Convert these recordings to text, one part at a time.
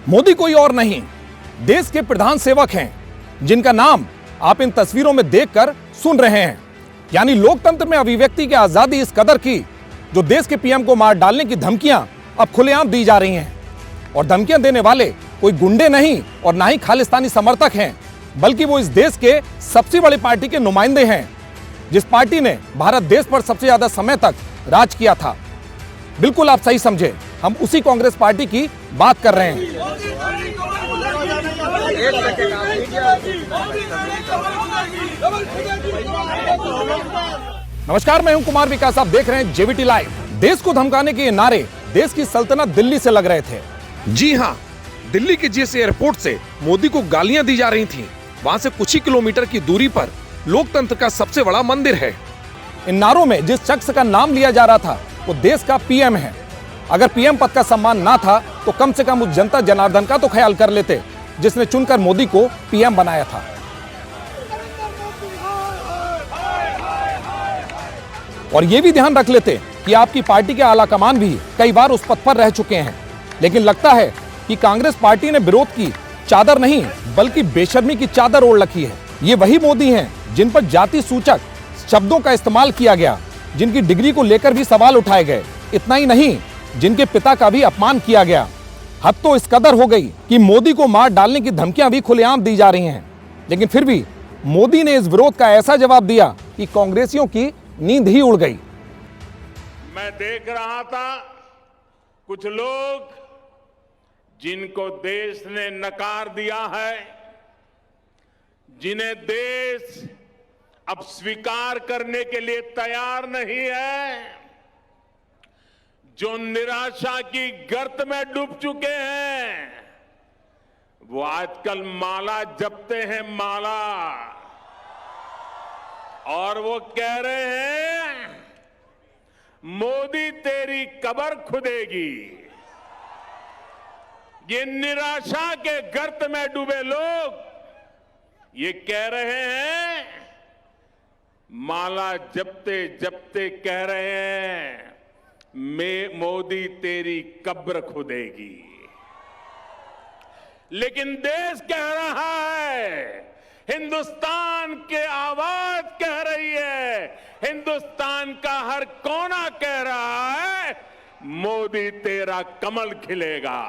मोदी कोई और नहीं, देश के प्रधान सेवक हैं, जिनका नाम आप इन तस्वीरों में देखकर सुन रहे हैं। यानी लोकतंत्र में अभिव्यक्ति की आजादी इस कदर की, जो देश के पीएम को मार डालने की धमकियां अब खुलेआम दी जा रही हैं। और धमकियां देने वाले कोई गुंडे नहीं और ना ही खालिस्तानी समर्थक हैं, बल्कि वो इस देश के सबसे बड़ी पार्टी के नुमाइंदे हैं, जिस पार्टी ने भारत देश पर सबसे ज्यादा समय तक राज किया था। बिल्कुल आप सही समझे, हम उसी कांग्रेस पार्टी की बात कर रहे हैं। नमस्कार, मैं हूं कुमार विकास, आप देख रहे हैं जेवीटी लाइव। देश को धमकाने के ये नारे देश की सल्तनत दिल्ली से लग रहे थे। जी हां, दिल्ली के जिस एयरपोर्ट से मोदी को गालियां दी जा रही थीं, वहां से कुछ ही किलोमीटर की दूरी पर लोकतंत्र का सबसे बड़ा मंदिर है। इन नारों में जिस शख्स का नाम लिया जा रहा था वो देश का पीएम है। अगर पीएम पद का सम्मान ना था तो कम से कम उस जनता जनार्दन का तो ख्याल कर लेते, जिसने चुनकर मोदी को पीएम बनाया था। और ये भी ध्यान रख लेते कि आपकी पार्टी के आला कमान भी कई बार उस पद पर रह चुके हैं। लेकिन लगता है कि कांग्रेस पार्टी ने विरोध की चादर नहीं बल्कि बेशर्मी की चादर ओढ़ रखी है। ये वही मोदी हैं जिन पर जाति सूचक शब्दों का इस्तेमाल किया गया, जिनकी डिग्री को लेकर भी सवाल उठाए गए। इतना ही नहीं, जिनके पिता का भी अपमान किया गया। हद तो इस कदर हो गई कि मोदी को मार डालने की धमकियां भी खुलेआम दी जा रही हैं। लेकिन फिर भी मोदी ने इस विरोध का ऐसा जवाब दिया कि कांग्रेसियों की नींद ही उड़ गई। मैं देख रहा था कुछ लोग जिनको देश ने नकार दिया है, जिन्हें देश अब स्वीकार करने के लिए तैयार नहीं है, जो निराशा की गर्त में डूब चुके हैं, वो आजकल माला जपते हैं, माला। और वो कह रहे हैं मोदी तेरी कब्र खुदेगी। ये निराशा के गर्त में डूबे लोग ये कह रहे हैं, माला जपते जपते कह रहे हैं मोदी तेरी कब्र खुदेगी। लेकिन देश कह रहा है, हिंदुस्तान की आवाज कह रही है, हिंदुस्तान का हर कोना कह रहा है, मोदी तेरा कमल खिलेगा,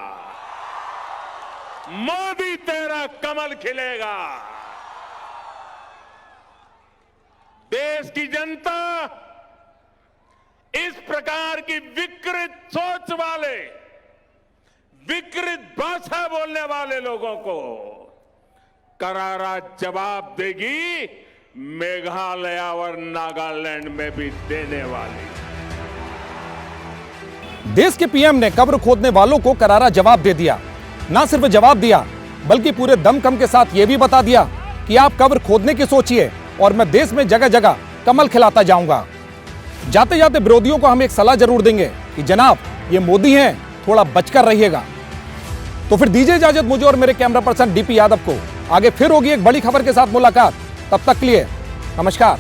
मोदी तेरा कमल खिलेगा। देश की जनता इस प्रकार की विकृत सोच वाले, विकृत भाषा बोलने वाले लोगों को करारा जवाब देगी, मेघालय और नागालैंड में भी देने वाली। देश के पीएम ने कब्र खोदने वालों को करारा जवाब दे दिया। ना सिर्फ जवाब दिया बल्कि पूरे दमखम के साथ यह भी बता दिया कि आप कब्र खोदने की सोचिए और मैं देश में जगह जगह कमल खिलाता जाऊंगा। जाते जाते विरोधियों को हम एक सलाह जरूर देंगे कि जनाब, ये मोदी हैं, थोड़ा बचकर रहिएगा। तो फिर दीजिए इजाजत मुझे और मेरे कैमरा पर्सन डीपी यादव को। आगे फिर होगी एक बड़ी खबर के साथ मुलाकात। तब तक के लिए नमस्कार।